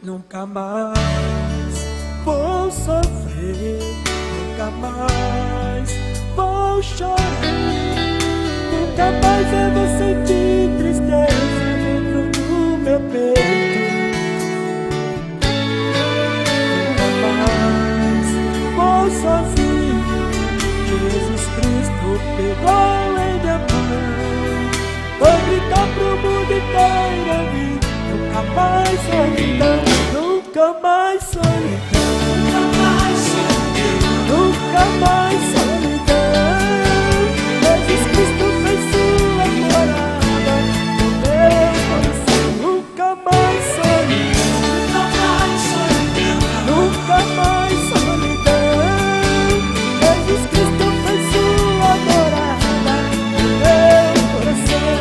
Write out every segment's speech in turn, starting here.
Nunca mais vou sofrer, nunca mais vou chorar, nunca mais eu vou sentir tristeza dentro do meu peito. Nunca mais vou sozinho, Jesus Cristo pegou em minha mão, vou gritar pro mundo inteiro vir. Nunca mais solidão, nunca mais solidão, nunca mais solidão. Jesus Cristo fez sua morada no meu coração. Nunca mais solidão, nunca mais solidão. Jesus Cristo fez sua morada no meu coração.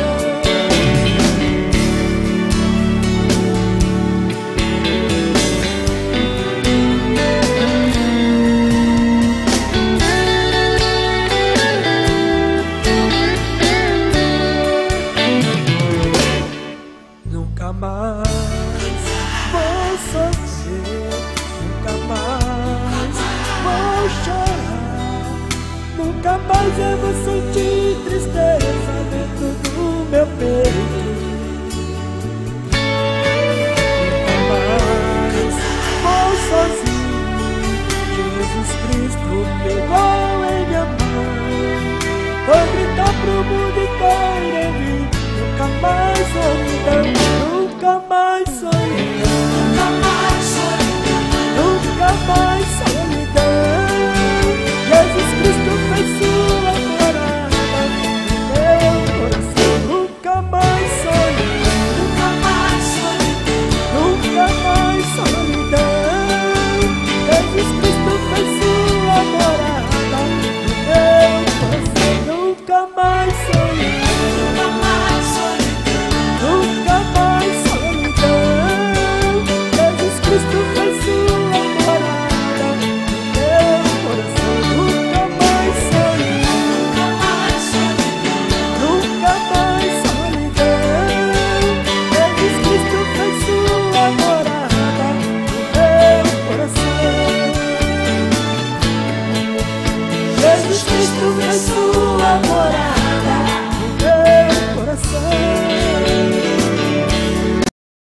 Nunca mais vou sofrer, nunca mais vou chorar, nunca mais eu vou sentir tristeza dentro do meu peito. Nunca mais vou sozinho, Jesus Cristo pegou em minha mão, vou gritar pro mundo inteiro vir. Nunca mais solidão, nunca mais solidão.